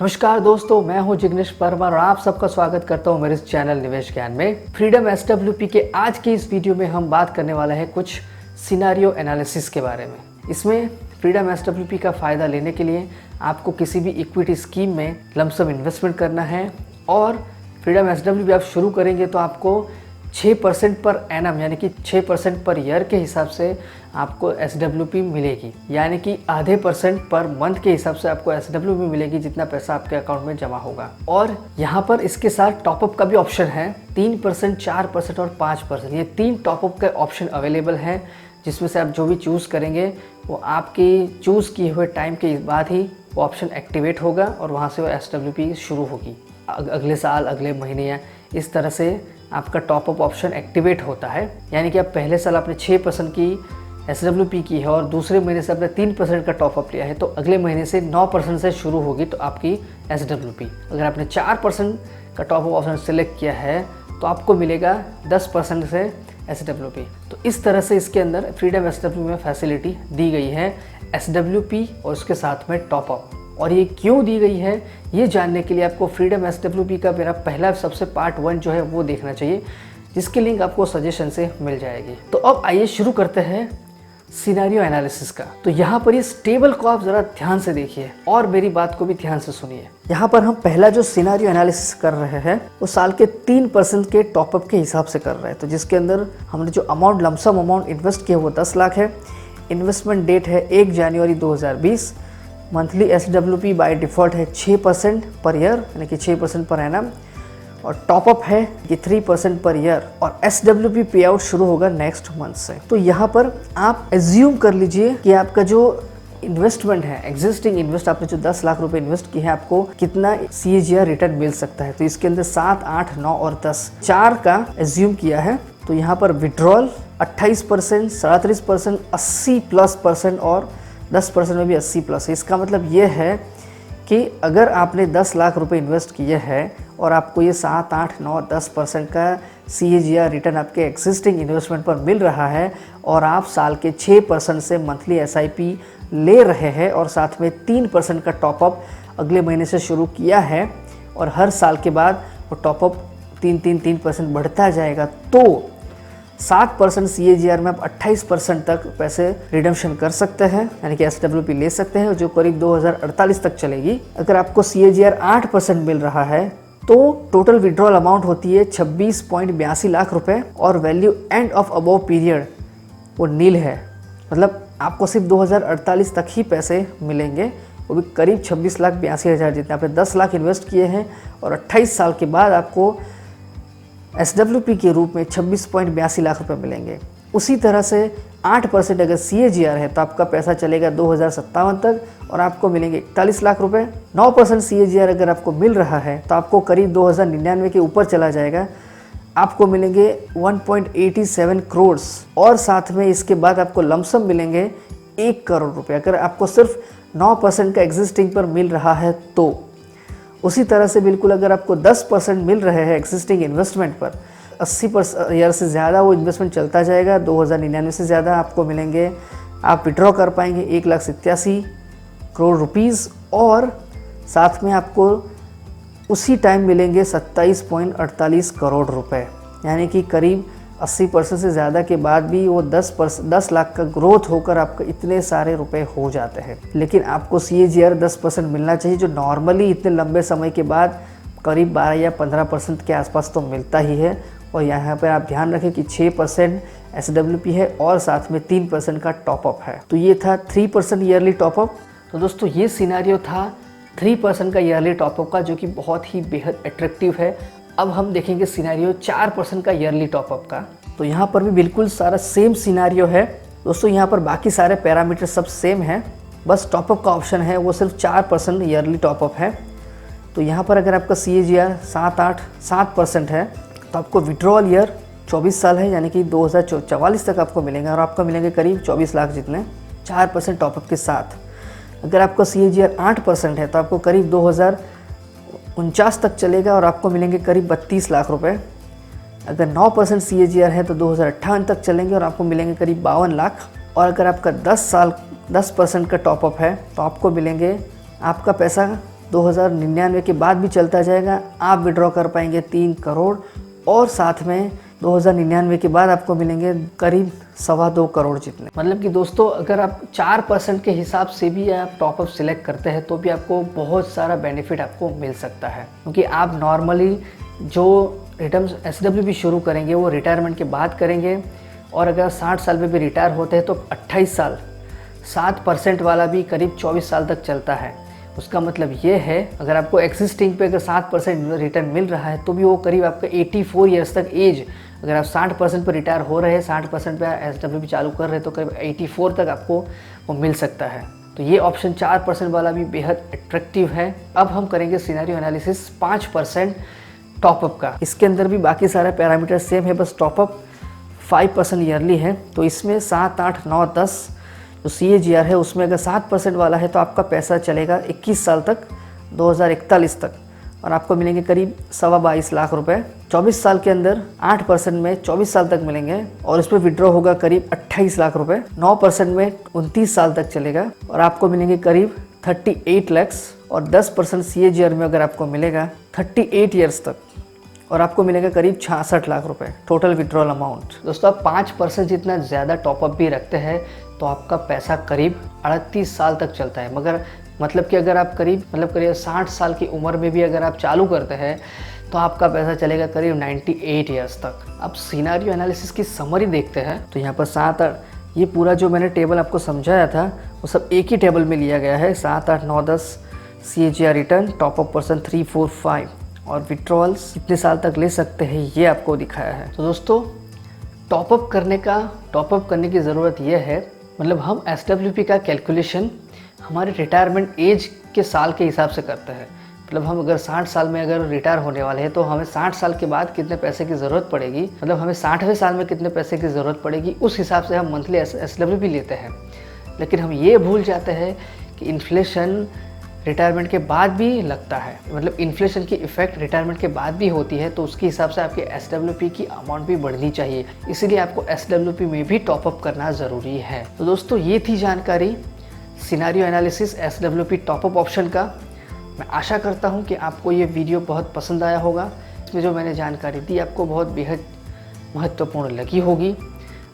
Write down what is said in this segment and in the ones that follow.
नमस्कार दोस्तों, मैं हूं जिग्नेश परमार और आप सबका स्वागत करता हूं मेरे इस चैनल निवेश ज्ञान में। फ्रीडम एसडब्ल्यूपी के आज के इस वीडियो में हम बात करने वाला है कुछ सिनेरियो एनालिसिस के बारे में। इसमें फ्रीडम एसडब्ल्यूपी का फ़ायदा लेने के लिए आपको किसी भी इक्विटी स्कीम में लमसम इन्वेस्टमेंट करना है और फ्रीडम एसडब्ल्यूपी आप शुरू करेंगे तो आपको 6% पर एनम यानी कि 6% पर ईयर के हिसाब से आपको एसडब्ल्यूपी मिलेगी, यानी कि आधे % पर मंथ के हिसाब से आपको एसडब्ल्यूपी मिलेगी जितना पैसा आपके अकाउंट में जमा होगा। और यहाँ पर इसके साथ टॉपअप का भी ऑप्शन है। 3%, 4% और 5%, ये 3 टॉपअप के ऑप्शन अवेलेबल हैं, जिसमें से आप जो भी चूज़ करेंगे वो आपकी चूज़ किए हुए टाइम के बाद ही वो ऑप्शन एक्टिवेट होगा और वहाँ से वो एसडब्ल्यूपी शुरू होगी। अगले साल, अगले महीने या इस तरह से आपका टॉपअप ऑप्शन एक्टिवेट होता है। यानी कि आप पहले साल आपने 6% की एसडब्ल्यूपी की है और दूसरे महीने से आपने 3% का टॉपअप लिया है, तो अगले महीने से 9% से शुरू होगी तो आपकी एसडब्ल्यूपी। अगर आपने 4% का टॉपअप ऑप्शन सेलेक्ट किया है तो आपको मिलेगा 10% से एसडब्ल्यूपी। तो इस तरह से इसके अंदर फ्रीडम एसडब्ल्यूपी में फैसिलिटी दी गई है, एसडब्ल्यूपी और उसके साथ में टॉपअप। और ये क्यों दी गई है ये जानने के लिए आपको फ्रीडम एसडब्ल्यूपी का मेरा पहला सबसे पार्ट 1 जो है वो देखना चाहिए, जिसकी लिंक आपको सजेशन से मिल जाएगी। तो अब आइए शुरू करते हैं सिनेरियो एनालिसिस का। तो यहाँ पर इस टेबल को आप ज़रा ध्यान से देखिए और मेरी बात को भी ध्यान से सुनिए। यहाँ पर हम पहला जो सिनेरियो एनालिसिस कर रहे हैं वो साल के 3% के टॉपअप के हिसाब से कर रहे हैं। तो जिसके अंदर हमने जो अमाउंट लमसम अमाउंट इन्वेस्ट किया वो 10 लाख है। इन्वेस्टमेंट डेट है 1 जनवरी 2020। मंथली एसडब्ल्यूपी बाय डिफ़ॉल्ट है 6% पर ईयर, यानी कि 6% पर एनम, और टॉपअप है कि 3% पर ईयर, और एसडब्ल्यूपी पे आउट शुरू होगा नेक्स्ट मंथ से। तो यहाँ पर आप एज्यूम कर लीजिए कि आपका जो इन्वेस्टमेंट है, एग्जिस्टिंग इन्वेस्ट आपने जो 10 लाख रुपए इन्वेस्ट किए हैं, आपको कितना CAGR रिटर्न मिल सकता है। तो इसके अंदर 7, 8, 9 और 10 4 का एज्यूम किया है। तो यहाँ पर विड्रॉल 28%, 37%, 80+% और 10% में भी 80+। इसका मतलब ये है कि अगर आपने 10 लाख रुपए इन्वेस्ट किए हैं और आपको ये 7, 8, 9, 10% का CAGR रिटर्न आपके एग्जिस्टिंग इन्वेस्टमेंट पर मिल रहा है और आप साल के 6% से मंथली SIP ले रहे हैं और साथ में 3% का टॉपअप अगले महीने से शुरू किया है और हर साल के बाद वो टॉपअप 3% बढ़ता जाएगा, तो 7% CAGR में आप 28% तक पैसे रिडम्पशन कर सकते हैं, यानी कि एसडब्ल्यूपी ले सकते हैं, जो करीब 2048 तक चलेगी। अगर आपको CAGR 8% मिल रहा है तो टोटल विड्रॉल अमाउंट होती है 26.82 लाख रुपए और value end of above period वो नील है। मतलब आपको सिर्फ 2048 तक ही पैसे मिलेंगे, वो भी करीब 26,82,000 जितने। आपने 10 लाख इन्वेस्ट किए हैं और 28 साल के बाद आपको एसडब्ल्यूपी के रूप में 26.82 लाख रुपए मिलेंगे। उसी तरह से 8% अगर CAGR है तो आपका पैसा चलेगा 2057 तक और आपको मिलेंगे 41 लाख रुपए। 9% CAGR अगर आपको मिल रहा है तो आपको करीब 2099 के ऊपर चला जाएगा, आपको मिलेंगे 1.87 करोड़ और साथ में इसके बाद आपको लमसम मिलेंगे 1 करोड़ रुपए अगर आपको सिर्फ 9% का एग्जिस्टिंग पर मिल रहा है तो। उसी तरह से बिल्कुल अगर आपको 10% मिल रहे हैं एग्जिस्टिंग इन्वेस्टमेंट पर, 80% ईयर से ज़्यादा वो इन्वेस्टमेंट चलता जाएगा, 2099 से ज़्यादा आपको मिलेंगे। आप विड्रॉ कर पाएंगे 1,87 करोड़ रुपीज़ और साथ में आपको उसी टाइम मिलेंगे 27.48 करोड़ रुपए, यानी कि करीब 80% से ज़्यादा के बाद भी वो 10 लाख का ग्रोथ होकर आपको इतने सारे रुपए हो जाते हैं। लेकिन आपको CAGR 10% मिलना चाहिए, जो नॉर्मली इतने लंबे समय के बाद करीब 12 या 15% के आसपास तो मिलता ही है। और यहाँ पर आप ध्यान रखें कि 6% एसडब्ल्यूपी है और साथ में 3% का टॉपअप है। तो ये था 3% ईयरली टॉपअप। तो दोस्तों ये सिनेरियो था 3% का ईयरली टॉपअप का, जो कि बहुत ही बेहद अट्रैक्टिव है। अब हम देखेंगे सिनेरियो 4% का ईयरली टॉपअप का। तो यहाँ पर भी बिल्कुल सारा सेम सिनेरियो है दोस्तों। यहाँ पर बाकी सारे पैरामीटर सब सेम है, बस टॉपअप का ऑप्शन है वो सिर्फ 4% ईयरली टॉपअप है। तो यहाँ पर अगर आपका CAGR 7% है तो आपको विड्रॉल ईयर 24 साल है, यानी कि 2044 तक आपको मिलेंगे और आपको मिलेंगे करीब 24 लाख जितने 4% टॉपअप के साथ। अगर आपका CAGR 8% है तो आपको करीब 2049 तक चलेगा और आपको मिलेंगे करीब 32 लाख रुपए। अगर 9% CAGR है तो 2058 तक चलेंगे और आपको मिलेंगे करीब 52 लाख। और अगर आपका 10% का टॉपअप है तो आपको मिलेंगे, आपका पैसा 2099 के बाद भी चलता जाएगा। आप विड्रॉ कर पाएंगे 3 करोड़ और साथ में 2099 के बाद आपको मिलेंगे करीब 2.25 करोड़ जितने। मतलब कि दोस्तों अगर आप 4% के हिसाब से भी आप टॉपअप सिलेक्ट करते हैं तो भी आपको बहुत सारा बेनिफिट आपको मिल सकता है, क्योंकि आप नॉर्मली जो रिटर्न SWP शुरू करेंगे वो रिटायरमेंट के बाद करेंगे। और अगर 60 साल में भी रिटायर होते हैं तो 28 साल 7% वाला भी करीब 24 साल तक चलता है। उसका मतलब ये है अगर आपको एक्सिस्टिंग पे अगर 7% रिटर्न मिल रहा है तो भी वो करीब आपका 84 ईयर्स तक एज, अगर आप 60% पर रिटायर हो रहे हैं, 60% पे SWP चालू कर रहे हैं तो करीब 84 तक आपको वो मिल सकता है। तो ये ऑप्शन 4% वाला भी बेहद अट्रैक्टिव है। अब हम करेंगे सिनेरियो एनालिसिस 5% टॉपअप का। इसके अंदर भी बाकी सारे पैरामीटर सेम है, बस टॉपअप 5% ईयरली है। तो इसमें 7, 8, 9, 10 जो CAGR है उसमें अगर 7% वाला है तो आपका पैसा चलेगा 21 साल तक, 2041 तक, और आपको मिलेंगे करीब 22.25 लाख रुपए। 24 साल के अंदर 8% में 24 साल तक मिलेंगे और इस पर विड्रॉ होगा करीब 28 लाख रुपए। 9% में 29 साल तक चलेगा और आपको मिलेंगे करीब 38 लैक्स। और 10% CAGR में अगर आपको मिलेगा 38 ईयर्स तक और आपको मिलेगा करीब 66 लाख रुपए टोटल विड्रॉल अमाउंट। दोस्तों आप 5% जितना ज़्यादा टॉपअप भी रखते हैं तो आपका पैसा करीब 38 साल तक चलता है। मगर मतलब कि अगर आप करीब 60 साल की उम्र में भी अगर आप चालू करते हैं तो आपका पैसा चलेगा करीब 98 ईयर्स तक। अब सिनेरियो एनालिसिस की समरी देखते हैं तो यहाँ पर 7, 8 ये पूरा जो मैंने टेबल आपको समझाया था वो सब एक ही टेबल में लिया गया है। 7, 8, 9, 10 CAGR रिटर्न, टॉपअप पर्सन 3, 4, 5 और विड्रॉल्स कितने साल तक ले सकते हैं ये आपको दिखाया है। तो दोस्तों टॉपअप करने की ज़रूरत ये है, मतलब हम SWP का कैलकुलेशन हमारे रिटायरमेंट एज के साल के हिसाब से करते हैं। मतलब हम अगर 60 साल में अगर रिटायर होने वाले हैं तो हमें 60 साल के बाद कितने पैसे की ज़रूरत पड़ेगी, मतलब हमें 60वें साल में कितने पैसे की ज़रूरत पड़ेगी, उस हिसाब से हम मंथली SWP लेते हैं। लेकिन हम ये भूल जाते हैं कि इन्फ्लेशन रिटायरमेंट के बाद भी लगता है, मतलब इन्फ्लेशन की इफ़ेक्ट रिटायरमेंट के बाद भी होती है, तो उसके हिसाब से आपके SWP की अमाउंट भी बढ़नी चाहिए। इसीलिए आपको SWP में भी टॉपअप करना ज़रूरी है। तो दोस्तों ये थी जानकारी scenario analysis SWP top up option का। मैं आशा करता हूँ कि आपको ये वीडियो बहुत पसंद आया होगा। इसमें जो मैंने जानकारी दी आपको बहुत बेहद महत्वपूर्ण लगी होगी।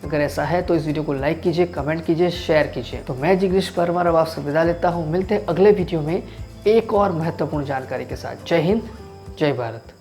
अगर ऐसा है तो इस वीडियो को लाइक कीजिए, कमेंट कीजिए, शेयर कीजिए। तो मैं जिग्नेश परमार अब आपसे विदा लेता हूँ। मिलते हैं अगले वीडियो में एक और महत्वपूर्ण जानकारी के साथ। जय हिंद, जय भारत।